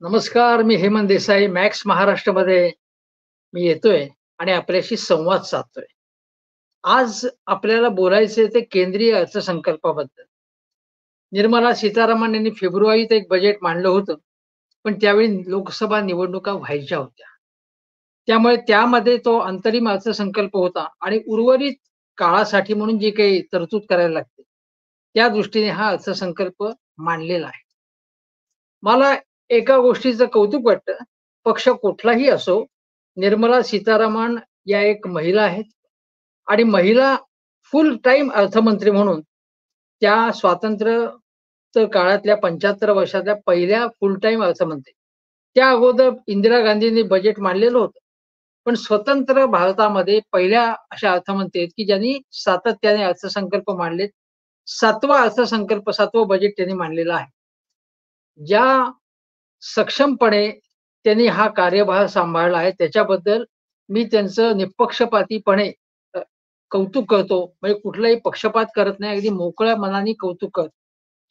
नमस्कार, मी हेमंत देसाई मॅक्स महाराष्ट्रामध्ये मी येतोय आणि आपल्याशी संवाद साधतोय. आज आपल्याला बोलायचे ते केंद्रीय अर्थसंकल्पाबद्दल. निर्मला सीतारामन यांनी फेब्रुवारीत एक बजेट मांडलं होतं. पण त्यावेळी लोकसभा निवडणुका व्हायच्या होत्या. त्यामुळे त्यामध्ये तो अंतरिम अर्थसंकल्प होता आणि उर्वरित काळासाठी म्हणून जी काही तरतूद करायला लागते, त्या दृष्टीने हा अर्थसंकल्प मांडलेला आहे. मला एका गोष्टीचं कौतुक वाटतं. पक्ष कुठलाही असो, निर्मला सीतारामन या एक महिला आहेत आणि महिला फुल टाईम अर्थमंत्री म्हणून त्या स्वातंत्र्य काळातल्या 75 वर्षातल्या पहिल्या फुल टाईम अर्थमंत्री. त्या अगोदर इंदिरा गांधींनी बजेट मांडलेलं होतं. पण स्वतंत्र भारतामध्ये पहिल्या अशा अर्थमंत्री आहेत, की ज्यांनी सातत्याने अर्थसंकल्प मांडलेत. 7वा अर्थसंकल्प, 7वं बजेट त्यांनी मांडलेलं आहे. ज्या सक्षमपणे त्यांनी हा कार्यभार सांभाळला आहे त्याच्याबद्दल मी त्यांचं निःपक्षपातीपणे अ, कौतुक करतो. म्हणजे कुठलाही पक्षपात करत नाही. अगदी मोकळ्या मनाने कौतुक करतो,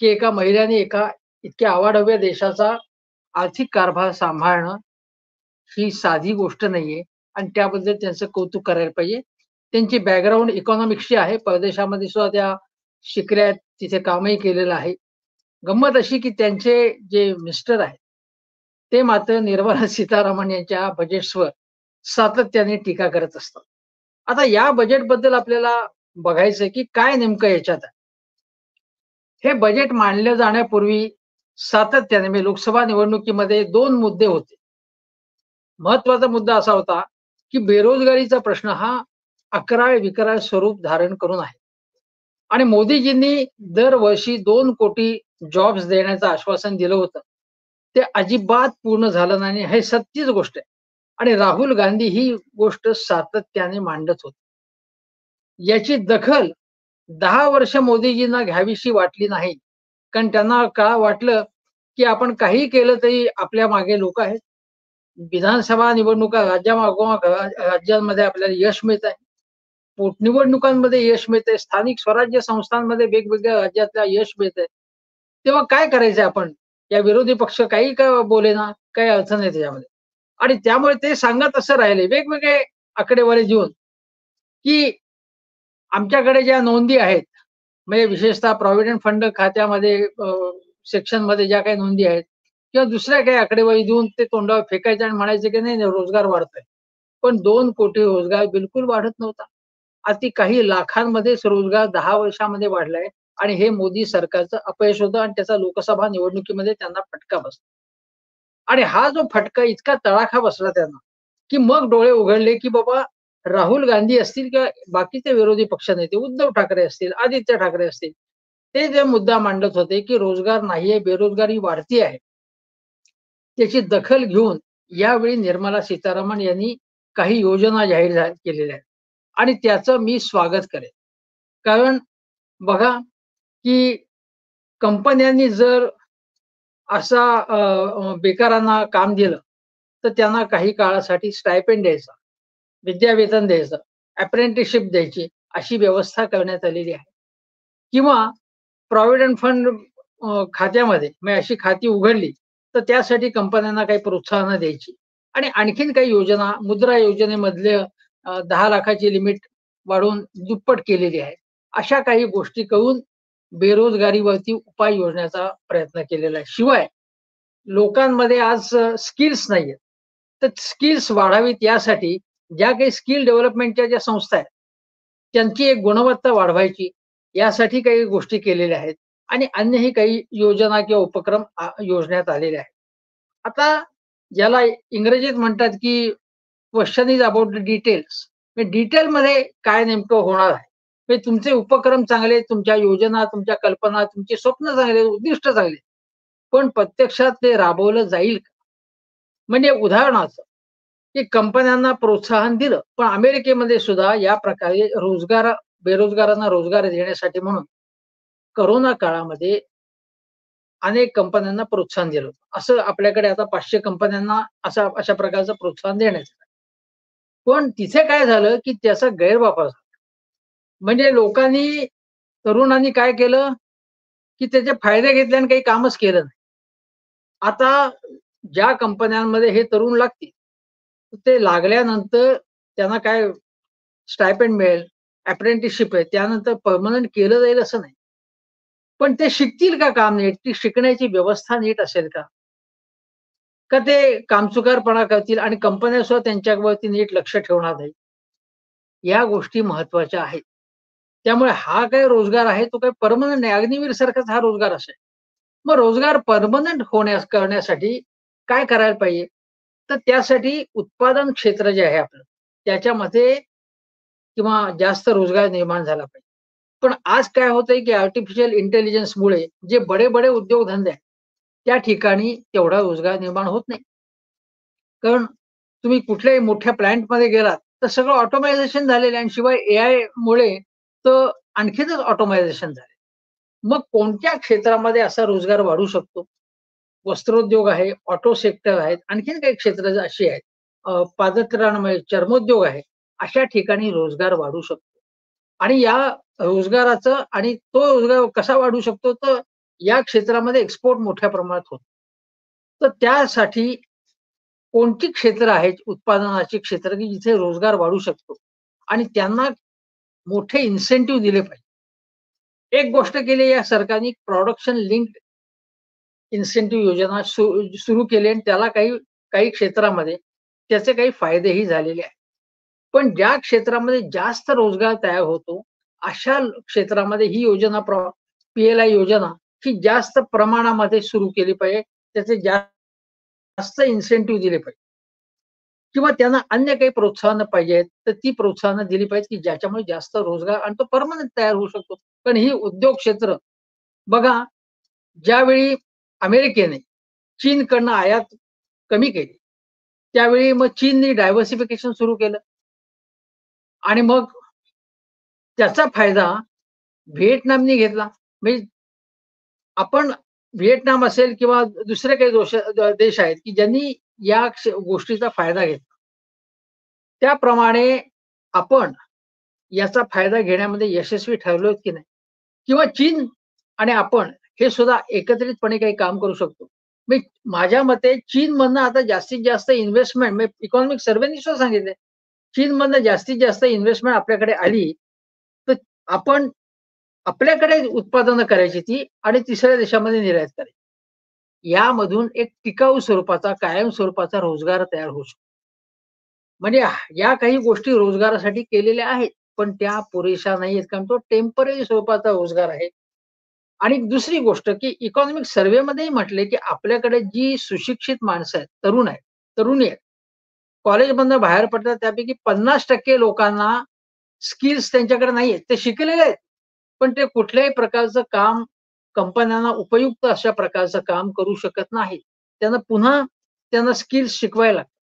की एका महिलेने एका इतक्या आवाढव्य देशाचा आर्थिक कारभार सांभाळणं ही साधी गोष्ट नाहीये आणि त्याबद्दल त्यांचं कौतुक करायला पाहिजे. त्यांची बॅकग्राऊंड इकॉनॉमिक्सची आहे. परदेशामध्ये सुद्धा त्या शिकल्या आहेत. तिथे कामही केलेलं आहे. गंमत अशी की त्यांचे जे मिस्टर आहेत, ते मात्र निर्मला सीतारामन यांच्या बजेट्सवर सातत्याने टीका करत असतात. आता या बजेटबद्दल आपल्याला बघायचंय की काय नेमकं याच्यात आहे. हे बजेट मांडलं जाण्यापूर्वी सातत्याने म्हणजे लोकसभा निवडणुकीमध्ये 2 मुद्दे होते. महत्त्वाचा मुद्दा असा होता, की बेरोजगारीचा प्रश्न हा अकराळ-विकराळ स्वरूप धारण करून आहे. आणि मोदीजींनी दरवर्षी 2 कोटी जॉब्स देण्याचं आश्वासन दिलं होतं. ते अजिबात पूर्ण झालं नाही हे सत्यच गोष्ट आहे. आणि राहुल गांधी ही गोष्ट सातत्याने मांडत होते. याची दखल 10 वर्ष मोदीजींना घ्यावीशी वाटली नाही. कारण त्यांना का वाटलं, की आपण काहीही केलं तरी आपल्या मागे लोकं आहेत. विधानसभा निवडणुका राज्यामागोमाग राज्यांमध्ये आपल्याला यश मिळत आहे. पोटनिवडणुकांमध्ये यश मिळतंय. स्थानिक स्वराज्य संस्थांमध्ये वेगवेगळ्या राज्यातल्या यश मिळतंय. तेव्हा काय करायचंय आपण? या विरोधी पक्ष काही का बोलेना, काही अर्थ नाही त्याच्यामध्ये. आणि त्यामुळे ते सांगत असं राहिले वेगवेगळे आकडेवारी देऊन, की आमच्याकडे ज्या नोंदी आहेत, म्हणजे विशेषतः प्रॉव्हिडंट फंड खात्यामध्ये सेक्शनमध्ये ज्या काही नोंदी आहेत किंवा दुसऱ्या काही आकडेवारी देऊन ते तोंडावर फेकायचे आणि म्हणायचे, की नाही रोजगार वाढतोय. पण 2 कोटी रोजगार बिलकुल वाढत नव्हता. अति काही लाखांमध्येच रोजगार 10 वर्षामध्ये वाढलाय आणि हे मोदी सरकारचं अपयश होतं आणि त्याचा लोकसभा निवडणुकीमध्ये त्यांना फटका बसला. आणि हा जो फटका इतका तडाखा बसला त्यांना, की मग डोळे उघडले, की बाबा राहुल गांधी असतील किंवा बाकीचे विरोधी पक्षनेते उद्धव ठाकरे असतील, आदित्य ठाकरे असतील, ते जे मुद्दा मांडत होते, की रोजगार नाहीये, बेरोजगारी वाढती आहे. त्याची दखल घेऊन यावेळी निर्मला सीतारामन यांनी काही योजना जाहीर केलेल्या आहेत आणि त्याचं मी स्वागत करेन. कारण बघा, की कंपन्यांनी जर असा बेकारांना काम दिलं, तर त्यांना काही काळासाठी स्टायपेंड द्यायचा, विद्यावेतन द्यायचं, अप्रेंटिसशिप द्यायची, अशी व्यवस्था करण्यात आलेली आहे. किंवा प्रॉव्हिडंट फंड खात्यामध्ये म्हणजे अशी खाती उघडली, तर त्यासाठी कंपन्यांना काही प्रोत्साहनं द्यायची आणि आणखीन काही योजना मुद्रा योजनेमधले 10,00,000ची लिमिट वाढवून दुप्पट केलेली आहे. अशा काही गोष्टी करून बेरोजगारीवरती उपाय योजण्याचा प्रयत्न केलेला आहे. शिवाय लोकांमध्ये आज स्किल्स नाहीयेत. तर स्किल्स वाढावीत यासाठी ज्या काही स्किल डेव्हलपमेंटच्या ज्या संस्था आहेत, त्यांची एक गुणवत्ता वाढवायची यासाठी काही गोष्टी केलेल्या आहेत आणि अन्यही काही योजना किंवा उपक्रम योजण्यात आलेले आहेत. आता ज्याला इंग्रजीत म्हणतात, की question is about the details. डिटेलमध्ये काय नेमकं होणार आहे? म्हणजे तुमचे उपक्रम चांगले, तुमच्या योजना, तुमच्या कल्पना, तुमची स्वप्न चांगले, उद्दिष्ट चांगले. पण प्रत्यक्षात ते राबवलं जाईल का? म्हणजे उदाहरणार्थ, की कंपन्यांना प्रोत्साहन दिलं, पण अमेरिकेमध्ये सुद्धा या प्रकारे बेरोजगारांना रोजगार देण्यासाठी म्हणून कोरोना काळामध्ये अनेक कंपन्यांना प्रोत्साहन दिलं होतं. असं आपल्याकडे आता 500 कंपन्यांना अशा प्रकारचं प्रोत्साहन देण्यात आलं. पण तिथे काय झालं, की त्याचा गैरवापर झाला. म्हणजे तरुणांनी काय केलं, की त्याचे फायदे घेतले आणि काही कामच केलं नाही. आता ज्या कंपन्यांमध्ये हे तरुण लागतील, ते लागल्यानंतर त्यांना काय स्टायपेंड मिळेल, अप्रेंटिसशिप आहे, त्यानंतर पर्मनंट केलं जाईल असं नाही. पण ते शिकतील का काम नीट? ती शिकण्याची व्यवस्था नीट असेल का? का ते कामचुकारपणा करतील आणि कंपन्या सुद्धा त्यांच्यावरती नीट लक्ष ठेवणार नाहीत. या गोष्टी महत्त्वाच्या आहेत. त्यामुळे हा काही रोजगार आहे तो काही पर्मनंट नाही. अग्निवीर सारखाच हा रोजगार असेल. मग रोजगार पर्मनंट करण्यासाठी काय करायला पाहिजे? तर त्यासाठी उत्पादन क्षेत्र जे आहे आपलं, त्याच्यामध्ये किंवा जास्त रोजगार निर्माण झाला पाहिजे. पण आज काय होतंय, की आर्टिफिशियल इंटेलिजन्समुळे जे बडे-बडे उद्योगधंदे आहेत, त्या ठिकाणी तेवढा रोजगार निर्माण होत नाही. कारण तुम्ही कुठल्याही मोठ्या प्लांटमध्ये गेलात, तर सगळं ऑटोमायझेशन झालेलं आहे आणि शिवाय एआयमुळे तर आणखीनच ऑटोमायझेशन झालंय. मग कोणत्या क्षेत्रामध्ये असा रोजगार वाढू शकतो? वस्त्रोद्योग आहे, ऑटो सेक्टर आहेत, आणखीन काही क्षेत्र अशी आहेत. पादत्राणमय चर्मोद्योग आहे. अशा ठिकाणी रोजगार वाढू शकतो. आणि या रोजगाराचं आणि तो रोजगार कसा वाढू शकतो? तर या क्षेत्रामध्ये एक्सपोर्ट मोठ्या प्रमाणात होतो. तर त्यासाठी कोणती क्षेत्र आहेत उत्पादनाची क्षेत्र, की जिथे रोजगार वाढू शकतो आणि त्यांना मोठे इन्सेंटिव्ह दिले पाहिजे. एक गोष्ट केली या सरकारने प्रॉडक्शन लिंक्ड इन्सेंटिव्ह योजना सुरू केली आणि त्याला काही काही क्षेत्रामध्ये त्याचे काही फायदेही झालेले आहेत. पण ज्या क्षेत्रामध्ये जास्त रोजगार तयार होतो, अशा क्षेत्रामध्ये ही योजना पी-एल-आय योजना ही जास्त प्रमाणामध्ये सुरू केली पाहिजे. त्याचे जास्त इन्सेंटिव्ह दिले पाहिजे. किंवा त्यांना अन्य काही प्रोत्साहनं पाहिजेत, तर ती प्रोत्साहनं दिली पाहिजेत, की ज्याच्यामुळे जास्त रोजगार आणि तो पर्मनंट तयार होऊ शकतो. पण ही उद्योग क्षेत्र बघा, ज्यावेळी अमेरिकेने चीनकडनं आयात कमी केली, त्यावेळी मग चीनने डायव्हर्सिफिकेशन सुरू केलं आणि मग त्याचा फायदा व्हिएतनामने घेतला. म्हणजे आपण व्हिएतनाम असेल किंवा दुसरे काही देश आहेत, की ज्यांनी या गोष्टीचा फायदा घेतला. त्याप्रमाणे आपण याचा फायदा घेण्यामध्ये यशस्वी ठरलोय की नाही? किंवा चीन आणि आपण हे सुद्धा एकत्रितपणे काही काम करू शकतो. मी माझ्या मते चीनमधनं आता जास्तीत जास्त इन्व्हेस्टमेंट म्हणजे इकॉनॉमिक सर्व्हेनी सुद्धा सांगितलंय. चीनमधनं जास्तीत जास्त इन्व्हेस्टमेंट आपल्याकडे आली, तर आपण आपल्याकडे उत्पादनं करायची ती आणि तिसऱ्या देशामध्ये निर्यात करायची. यामधून एक टिकाऊ स्वरूपाचा, कायम स्वरूपाचा रोजगार तयार होऊ शकतो. म्हणजे या काही गोष्टी रोजगारासाठी केलेल्या आहेत, पण त्या पुरेशा नाहीयेत. कारण तो टेम्पररी स्वरूपाचा रोजगार आहे. आणि दुसरी गोष्ट, की इकॉनॉमिक सर्व्हेमध्येही म्हटले, की आपल्याकडे जी सुशिक्षित माणसं आहेत, तरुण आहेत, तरुणी आहेत, कॉलेजमधनं बाहेर पडतात त्यापैकी 50% लोकांना स्किल्स त्यांच्याकडे नाहीयेत. ते शिकलेले आहेत, पण ते कुठल्याही प्रकारचं काम कंपन्यांना उपयुक्त अशा प्रकारचं काम करू शकत नाहीत. त्यांना पुन्हा त्यांना स्किल्स शिकवायला लागतात.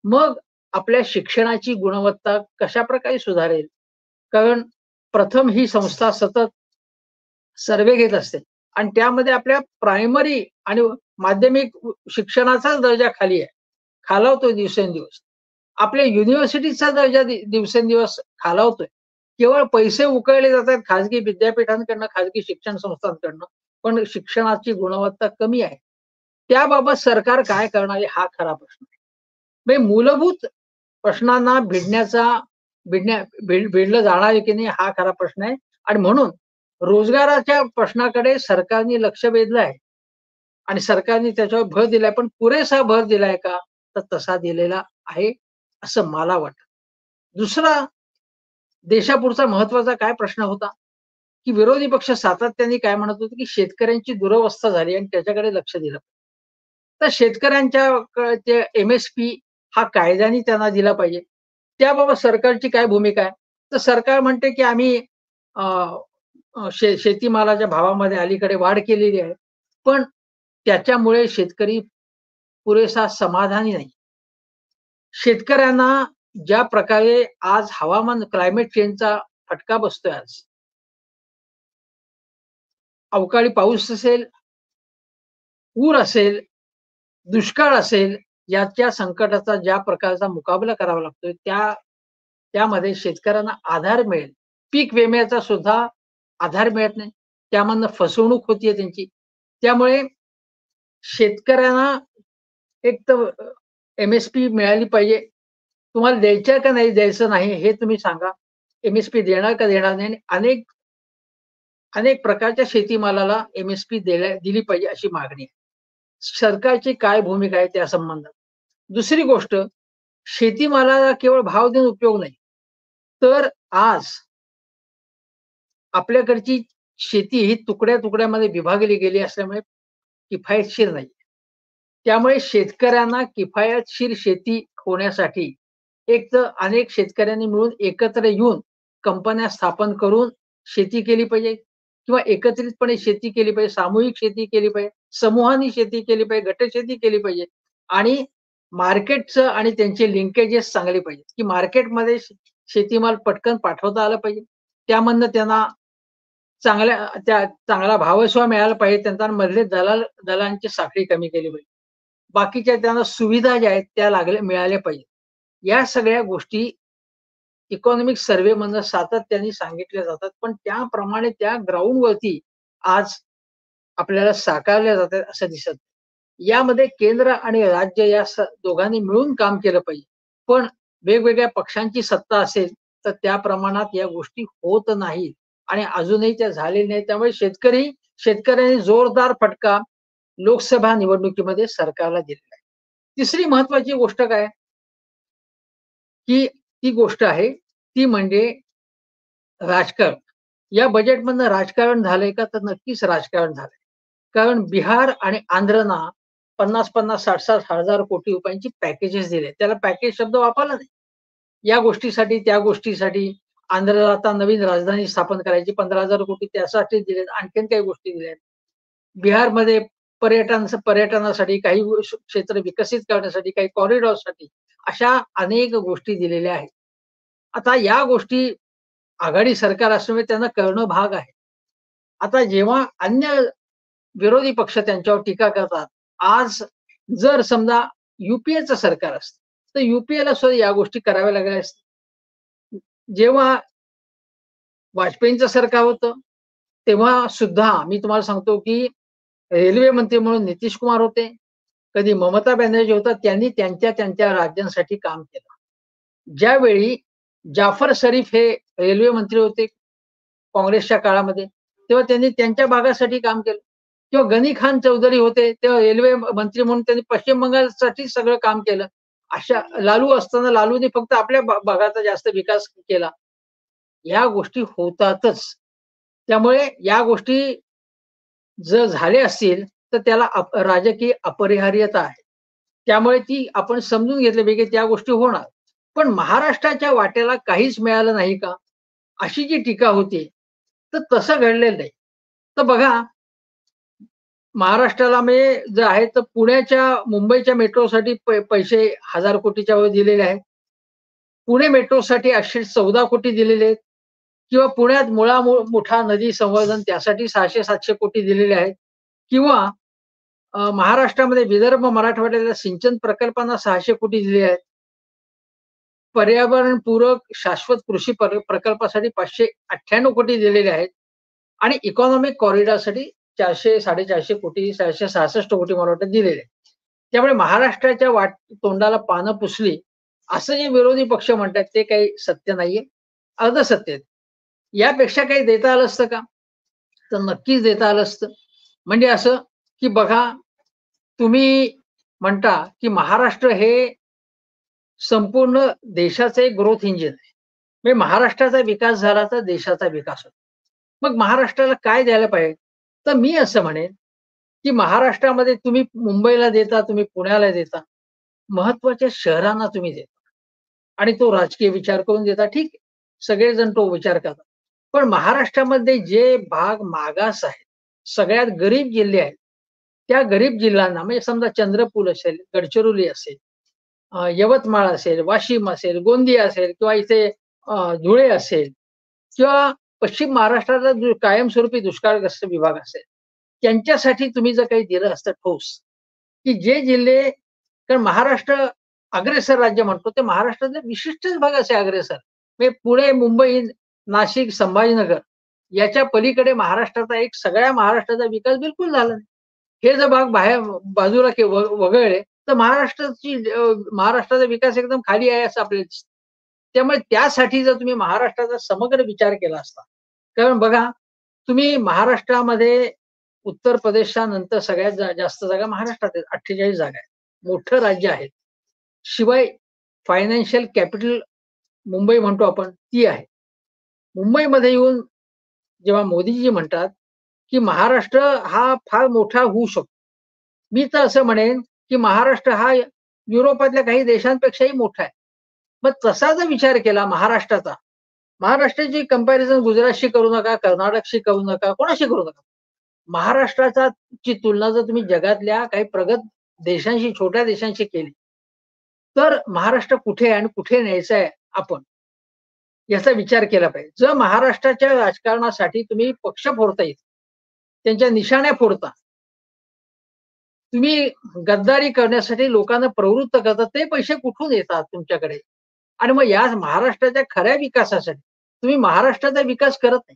मग आपल्या शिक्षणाची गुणवत्ता कशाप्रकारे सुधारेल? कारण प्रथम ही संस्था सतत सर्व्हे घेत असते आणि त्यामध्ये आपल्या प्रायमरी आणि माध्यमिक शिक्षणाचाच दर्जा खाली आहे. खालावतोय दिवसेंदिवस. आपल्या युनिव्हर्सिटीचा दर्जा दिवसेंदिवस खालावतोय. केवळ पैसे उकळले जातात खाजगी विद्यापीठांकडनं, खाजगी शिक्षण संस्थांकडनं, पण शिक्षणाची गुणवत्ता कमी आहे. त्याबाबत सरकार काय करणार आहे हा खरा प्रश्न आहे. म्हणजे मूलभूत प्रश्नांना भिडलं जाणार आहे की नाही हा खरा प्रश्न आहे आणि म्हणून रोजगाराच्या प्रश्नाकडे सरकारने लक्ष वेधलं आहे आणि सरकारने त्याच्यावर भर दिलाय, पण पुरेसा भर दिलाय का? तर तसा दिलेला आहे, असं मला वाटतं. दुसरा देशापुढचा महत्वाचा काय प्रश्न होता, की विरोधी पक्ष सातत्याने काय म्हणत होते, की शेतकऱ्यांची दुरवस्था झाली आणि त्याच्याकडे लक्ष दिलं. तर शेतकऱ्यांच्या ते एम-एस-पी हा कायद्याने त्यांना दिला पाहिजे. त्याबाबत सरकारची काय भूमिका आहे? तर सरकार म्हणते, की आम्ही अ, अ, शेतीमालाच्या भावामध्ये अलीकडे वाढ केलेली आहे. पण त्याच्यामुळे शेतकरी पुरेसा समाधानी नाही. शेतकऱ्यांना ज्या प्रकारे आज हवामान क्लायमेट चेंजचा फटका बसतोय आज. अवकाळी पाऊस असेल, पूर असेल, दुष्काळ असेल, याच्या संकटाचा ज्या प्रकारचा मुकाबला करावा लागतोय, त्यामध्ये शेतकऱ्यांना आधार मिळेल. पीक विम्याचा सुद्धा आधार मिळत नाही. त्यामधनं फसवणूक होतीये त्यांची. त्यामुळे शेतकऱ्यांना एक तर एम-एस-पी मिळाली पाहिजे. तुम्हाला द्यायचं का नाही द्यायचं नाही हे तुम्ही सांगा. एम-एस-पी देणार का देणार नाही आणि अनेक अनेक प्रकारच्या शेतीमालाला एम-एस-पी दिली पाहिजे अशी मागणी आहे. सरकारची काय भूमिका आहे त्या संबंधात. दुसरी गोष्ट, शेतीमालाला केवळ भाव देऊन उपयोग नाही. तर आज आपल्याकडची शेती ही तुकड्या-तुकड्यामध्ये विभागली गेली असल्यामुळे किफायतशीर नाही. त्यामुळे शेतकऱ्यांना किफायतशीर शेती होण्यासाठी एक तर अनेक शेतकऱ्यांनी मिळून एकत्र येऊन कंपन्या स्थापन करून शेती केली पाहिजे किंवा एकत्रितपणे शेती केली पाहिजे, सामूहिक शेती केली पाहिजे, समूहाने शेती केली पाहिजे, गटशेती केली पाहिजे आणि मार्केटचं आणि त्यांचे लिंकेजेस चांगले पाहिजेत, की मार्केटमध्ये शेतीमाल पटकन पाठवता आला पाहिजे. त्यामधनं त्यांना चांगला भावसुद्धा मिळाला पाहिजे. त्यांचा मधले दलालांची साखळी कमी केली पाहिजे. बाकीच्या त्यांना सुविधा ज्या आहेत त्या मिळाल्या पाहिजेत. या सगळ्या गोष्टी इकॉनॉमिक सर्व्हेमधनं सातत्याने सांगितल्या जातात. पण त्याप्रमाणे त्या ग्राउंडवरती आज आपल्याला साकारल्या जातात असं दिसत नाही. यामध्ये केंद्र आणि राज्य या दोघांनी मिळून काम केलं पाहिजे. पण वेगवेगळ्या पक्षांची सत्ता असेल, तर त्या प्रमाणात या गोष्टी होत नाहीत आणि अजूनही त्या झालेल्या नाहीत. त्यामुळे शेतकऱ्यांनी जोरदार फटका लोकसभा निवडणुकीमध्ये सरकारला दिलेला आहे. तिसरी महत्वाची गोष्ट काय, की ती गोष्ट आहे, ती म्हणजे राजकारण. या बजेटमधनं राजकारण झालंय का? तर नक्कीच राजकारण झालंय. कारण बिहार आणि आंध्रना 50-50, 60-60 हजार कोटी रुपयांची पॅकेजेस दिले. त्याला पॅकेज शब्द वापरला नाही. या गोष्टीसाठी, त्या गोष्टीसाठी आंध्रला आता नवीन राजधानी स्थापन करायची 15,000 कोटी त्यासाठी दिलेत. आणखीन काही गोष्टी दिल्या आहेत. बिहारमध्ये पर्यटनासाठी काही क्षेत्र विकसित करण्यासाठी, काही कॉरिडॉरसाठी अशा अनेक गोष्टी दिलेल्या आहेत. आता या गोष्टी आघाडी सरकार असल्यामुळे त्यांना करणं भाग आहे. आता जेव्हा अन्य विरोधी पक्ष त्यांच्यावर टीका करतात, आज जर समजा युपीएचं सरकार असतं, तर युपीएला सुद्धा या गोष्टी कराव्या लागल्या असत्या. जेव्हा वाजपेयींचं सरकार होतं, तेव्हा सुद्धा मी तुम्हाला सांगतो, की रेल्वे मंत्री म्हणून नितीश कुमार होते. कधी ममता बॅनर्जी होतात. त्यांनी त्यांच्या त्यांच्या राज्यांसाठी काम केलं. ज्यावेळी जाफर शरीफ हे रेल्वे मंत्री होते काँग्रेसच्या काळामध्ये, तेव्हा त्यांनी त्यांच्या भागासाठी काम केलं. किंवा गनी खान चौधरी होते, तेव्हा रेल्वे मंत्री म्हणून त्यांनी पश्चिम बंगालसाठी सगळं काम केलं. अशा लालू असताना लालूने फक्त आपल्या भागाचा जास्त विकास केला. या गोष्टी होतातच. त्यामुळे या गोष्टी जर झाल्या असतील, तर त्याला राजकीय अपरिहार्यता आहे. त्यामुळे ती आपण समजून घेतलं पाहिजे, की त्या गोष्टी होणार. पण महाराष्ट्राच्या वाट्याला काहीच मिळालं नाही का? अशी जी टीका होती, तर तसं घडलेलं नाही. तर बघा, महाराष्ट्राला म्हणजे जे आहे तर मुंबईच्या मेट्रोसाठी पैसे 1000 कोटीच्या वर दिलेले आहेत. पुणे मेट्रोसाठी 814 कोटी दिलेले आहेत किंवा पुण्यात मुठा नदी संवर्धन त्यासाठी 600-700 कोटी दिलेले आहेत किंवा महाराष्ट्रामध्ये विदर्भ मराठवाड्यातल्या सिंचन प्रकल्पांना 600 कोटी दिले आहेत. पर्यावरणपूरक शाश्वत कृषी प्रकल्पासाठी 598 कोटी दिलेले आहेत आणि इकॉनॉमिक कॉरिडॉरसाठी 400-450 कोटी, 466 कोटी मला वाटतं दिलेले आहेत. त्यामुळे महाराष्ट्राच्या तोंडाला पानं पुसली, असं जे विरोधी पक्ष म्हणतात ते काही सत्य नाहीये, अर्धसत्य आहे. यापेक्षा काही देता आलं असतं का? तर नक्कीच देता आलं असतं. म्हणजे असं, की बघा, तुम्ही म्हणता, की महाराष्ट्र हे संपूर्ण देशाचं एक ग्रोथ इंजिन आहे. म्हणजे महाराष्ट्राचा विकास झाला तर देशाचा विकास होतो. मग महाराष्ट्राला काय द्यायला पाहिजे? तर मी असं म्हणेन, की महाराष्ट्रामध्ये तुम्ही मुंबईला देता, तुम्ही पुण्याला देता. महत्त्वाच्या शहरांना तुम्ही देता आणि तो राजकीय विचार करून देता. ठीक आहे. सगळेजण तो विचार करतात. पण महाराष्ट्रामध्ये जे भाग मागास आहेत, सगळ्यात गरीब जिल्हे आहेत, त्या गरीब जिल्ह्यांना म्हणजे समजा चंद्रपूर असेल, गडचिरोली असेल, यवतमाळ असेल, वाशिम असेल, गोंदिया असेल किंवा इथे धुळे असेल किंवा पश्चिम महाराष्ट्रातला कायमस्वरूपी दुष्काळग्रस्त विभाग असेल, त्यांच्यासाठी तुम्ही जर काही दिलं असतं ठोस, की जे जिल्हे, कारण महाराष्ट्र अग्रेसर राज्य म्हणतो, ते महाराष्ट्रातले विशिष्टच भाग असे अग्रेसर. म्हणजे पुणे, मुंबई, नाशिक, संभाजीनगर याच्या पलीकडे महाराष्ट्राचा सगळ्या महाराष्ट्राचा विकास बिलकुल झाला नाही. हे जर भाग बाजूला वगळले, तर महाराष्ट्राचा विकास एकदम खाली आहे असं आपल्याला दिसतं. त्यामुळे त्यासाठी जर तुम्ही महाराष्ट्राचा समग्र विचार केला असता, कारण बघा, तुम्ही महाराष्ट्रामध्ये उत्तर प्रदेशानंतर सगळ्यात जास्त जागा महाराष्ट्रात आहेत. 48 जागा आहेत. मोठं राज्य आहे. शिवाय फायनान्शियल कॅपिटल मुंबई म्हणतो आपण, ती आहे. मुंबईमध्ये येऊन जेव्हा मोदीजी म्हणतात, की महाराष्ट्र हा फार मोठा होऊ शकतो. मी तर असं म्हणेन, की महाराष्ट्र हा युरोपातल्या काही देशांपेक्षाही मोठा आहे. मग तसा जर विचार केला महाराष्ट्राचा, महाराष्ट्राची कंपॅरिझन गुजरातशी करू नका, कर्नाटकशी करू नका, कोणाशी करू नका. महाराष्ट्राचा ची तुलना जर तुम्ही जगातल्या काही प्रगत देशांशी, छोट्या देशांशी केली, तर महाराष्ट्र कुठे आहे आणि कुठे न्यायचा आहे आपण, याचा विचार केला पाहिजे. जर महाराष्ट्राच्या राजकारणासाठी तुम्ही पक्ष फोडता येत, त्यांच्या निशाण्या फोडता, तुम्ही गद्दारी करण्यासाठी लोकांना प्रवृत्त करता, ते पैसे कुठून येतात तुमच्याकडे? आणि मग या महाराष्ट्राच्या खऱ्या विकासासाठी तुम्ही महाराष्ट्राचा विकास करत नाही.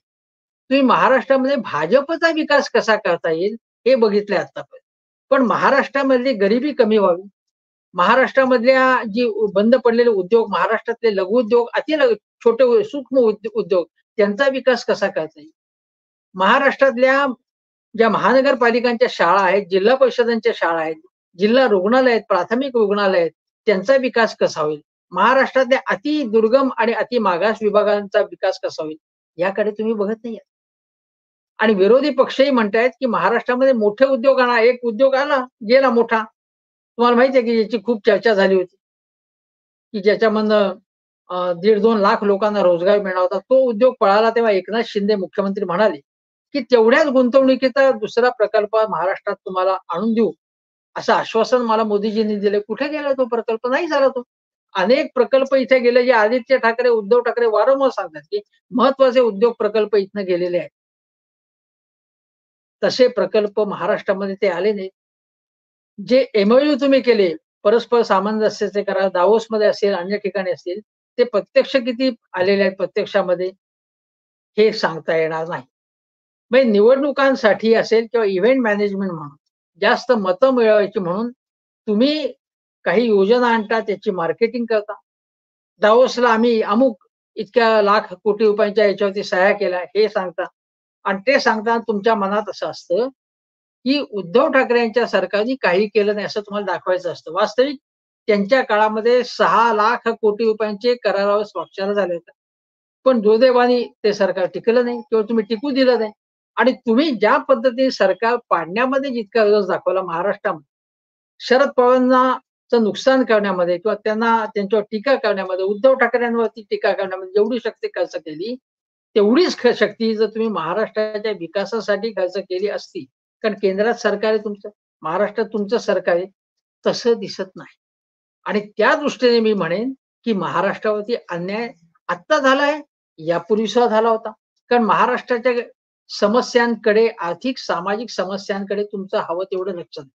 तुम्ही महाराष्ट्रामध्ये भाजपचा विकास कसा करता येईल हे बघितलंय आतापर्यंत. पण महाराष्ट्रामधली गरिबी कमी व्हावी, महाराष्ट्रामधल्या जी बंद पडलेले उद्योग, महाराष्ट्रातले लघुउद्योग, छोटे सूक्ष्म उद्योग, त्यांचा विकास कसा करता येईल? महाराष्ट्रातल्या ज्या महानगरपालिकांच्या शाळा आहेत, जिल्हा परिषदांच्या शाळा आहेत, जिल्हा रुग्णालय आहेत, प्राथमिक रुग्णालय आहेत, त्यांचा विकास कसा होईल? महाराष्ट्रातल्या अति दुर्गम आणि अति मागास विभागांचा विकास कसा होईल? याकडे तुम्ही बघत नाहीये. आणि विरोधी पक्षही म्हणतायत, की महाराष्ट्रामध्ये मोठे उद्योग आणा. एक उद्योग आला, गेला मोठा. तुम्हाला माहिती आहे, की याची खूप चर्चा झाली होती, की ज्याच्यामधनं 1.5-2 लाख लोकांना रोजगार मिळणार होता. तो उद्योग पळाला तेव्हा एकनाथ शिंदे मुख्यमंत्री म्हणाले, की तेवढ्याच गुंतवणुकीचा दुसरा प्रकल्प महाराष्ट्रात तुम्हाला आणून देऊ, असं आश्वासन मला मोदीजींनी दिलं. कुठे गेला तो प्रकल्प? नाही झाला तो. अनेक प्रकल्प इथे गेले, जे आदित्य ठाकरे, उद्धव ठाकरे वारंवार सांगतात, की महत्वाचे उद्योग प्रकल्प इथनं गेलेले आहेत. तसे प्रकल्प महाराष्ट्रामध्ये ते आले नाहीत. जे एमओयू तुम्ही केले, परस्पर सामंजस्याचे करार दावोसमध्ये असेल, अन्य ठिकाणी असतील, ते प्रत्यक्ष किती आलेले आहेत प्रत्यक्षामध्ये, हे सांगता येणार नाही. म्हणजे निवडणुकांसाठी असेल किंवा इव्हेंट मॅनेजमेंट म्हणून, जास्त मतं मिळवायची म्हणून तुम्ही काही योजना आणता, त्याची मार्केटिंग करता. दावोसला आम्ही अमुक इतक्या लाख कोटी रुपयांच्या याच्यावरती सह्या केल्या, हे सांगता. आणि ते सांगताना तुमच्या मनात असं असतं, की उद्धव ठाकरे यांच्या सरकारने काही केलं नाही असं तुम्हाला दाखवायचं असतं. वास्तविक त्यांच्या काळामध्ये 6 लाख कोटी रुपयांचे करारावर स्वाक्षऱ्या झाल्या होत्या. पण दुर्दैवाने ते सरकार टिकलं नाही किंवा तुम्ही टिकू दिलं नाही. आणि तुम्ही ज्या पद्धतीने सरकार पाडण्यामध्ये जितका रस दाखवला महाराष्ट्रामध्ये, शरद पवारांचं नुकसान करण्यामध्ये किंवा त्यांच्यावर टीका करण्यामध्ये, उद्धव ठाकरेंवरती टीका करण्यामध्ये जेवढी शक्ती खर्च केली, तेवढीच शक्ती जर तुम्ही महाराष्ट्राच्या विकासासाठी खर्च केली असती, कारण केंद्रात सरकार आहे तुमचं, महाराष्ट्रात तुमचं सरकार आहे, तसं दिसत नाही. आणि त्या दृष्टीने मी म्हणेन, की महाराष्ट्रावरती अन्याय आत्ता झालाय, यापूर्वी सुद्धा झाला होता. कारण महाराष्ट्राच्या समस्यांकडे, आर्थिक, सामाजिक समस्यांकडे तुमचं हवं तेवढं लक्ष नाही.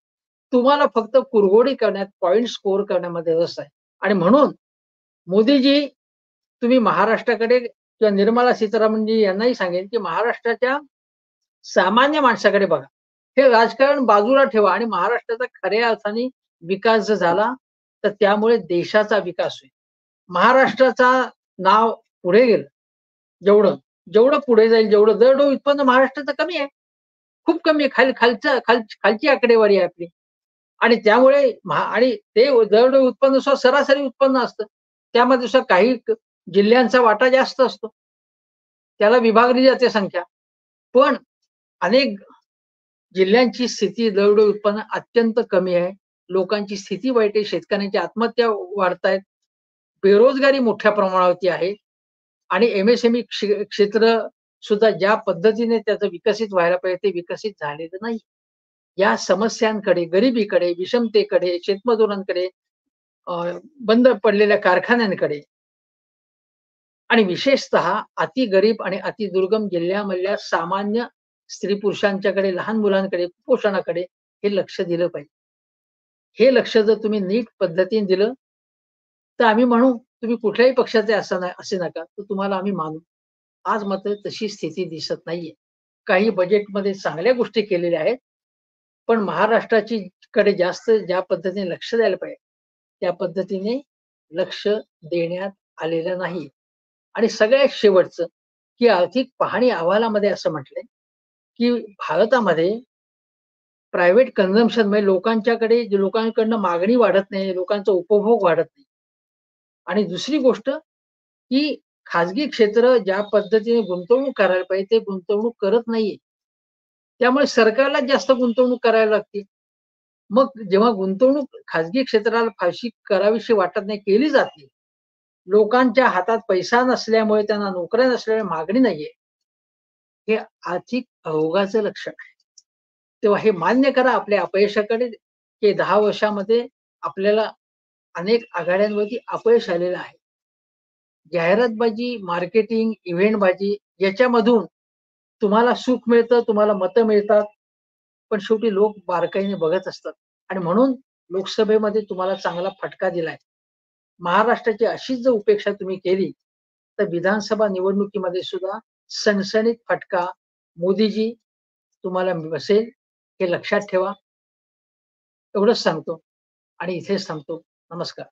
तुम्हाला फक्त कुरघोडी करण्यात, पॉइंट स्कोर करण्यामध्ये रस आहे. आणि म्हणून मोदीजी, तुम्ही महाराष्ट्राकडे किंवा निर्मला सीतारामनजी यांनाही सांगेन, की महाराष्ट्राच्या सामान्य माणसाकडे बघा. हे राजकारण बाजूला ठेवा आणि महाराष्ट्राचा खऱ्या अर्थाने विकास जर झाला, तर त्यामुळे देशाचा विकास होईल. महाराष्ट्राचा नाव पुढे गेलं, जेवढं, जेवढं पुढे जाईल, जेवढं दरडोई उत्पन्न महाराष्ट्राचं कमी आहे. खूप कमी आहे. खालची आकडेवारी आहे आपली. आणि त्यामुळे आणि ते दरडोई उत्पन्न सुद्धा सरासरी उत्पन्न असतं. त्यामध्ये सुद्धा काही जिल्ह्यांचा वाटा जास्त असतो. त्याला विभागली जाते संख्या. पण अनेक जिल्ह्यांची स्थिती, दरडोई उत्पन्न अत्यंत कमी आहे. लोकांची स्थिती वाईट आहे. शेतकऱ्यांच्या आत्महत्या वाढतायत. बेरोजगारी मोठ्या प्रमाणावरती आहे. आणि एम-एस-एम-ई क्षेत्र सुद्धा ज्या पद्धतीने त्याचं विकसित व्हायला पाहिजे, ते विकसित झालेलं नाही. या समस्यांकडे, गरिबीकडे, विषमतेकडे, शेतमजुरांकडे, बंद पडलेल्या कारखान्यांकडे आणि विशेषतः अति गरीब आणि अति दुर्गम जिल्ह्यामधल्या सामान्य स्त्री-पुरुषांच्याकडे, लहान मुलांकडे, कुपोषणाकडे हे लक्ष दिलं पाहिजे. हे लक्ष जर तुम्ही नीट पद्धतीने दिलं, तर आम्ही म्हणू, तुम्ही कुठल्याही पक्षाचे असे नका, तर तुम्हाला आम्ही मानू. आज मात्र तशी स्थिती दिसत नाहीये. काही बजेटमध्ये चांगल्या गोष्टी केलेल्या आहेत, पण महाराष्ट्राची कडे जास्त ज्या पद्धतीने लक्ष द्यायला पाहिजे, त्या पद्धतीने लक्ष देण्यात आलेलं नाही. आणि सगळ्यात शेवटचं, की आर्थिक पाहणी अहवालामध्ये असं म्हटलंय, की भारतामध्ये प्रायव्हेट कन्झम्पशन म्हणजे लोकांकडनं मागणी वाढत नाही, लोकांचा उपभोग वाढत नाही. आणि दुसरी गोष्ट, की खाजगी क्षेत्र ज्या पद्धतीने गुंतवणूक करायला पाहिजे, ते गुंतवणूक करत नाहीये. त्यामुळे सरकारलाच जास्त गुंतवणूक करायला लागते. मग जेव्हा गुंतवणूक खाजगी क्षेत्राला फारशी करावीशी वाटत नाही, केली जाते. लोकांच्या हातात पैसा नसल्यामुळे, त्यांना नोकऱ्या नसल्यामुळे मागणी नाहीये. हे आर्थिक अवघाचं लक्षण आहे. तेव्हा हे मान्य करा आपल्या अपयशाकडे, की 10 वर्षामध्ये आपल्याला अनेक आघाड्यांवरती अपयश आलेलं आहे. जाहिरातबाजी, मार्केटिंग, इव्हेंटबाजी याच्यामधून तुम्हाला सुख मिळतं, तुम्हाला मतं मिळतात. पण शेवटी लोक बारकाईने बघत असतात आणि म्हणून लोकसभेमध्ये तुम्हाला चांगला फटका दिलाय. महाराष्ट्राची अशीच जर उपेक्षा तुम्ही केली, तर विधानसभा निवडणुकीमध्ये सुद्धा सणसणीत फटका मोदीजी तुम्हाला बसेल, हे लक्षात ठेवा. एवढंच सांगतो आणि इथेच थांबतो. नमस्कार.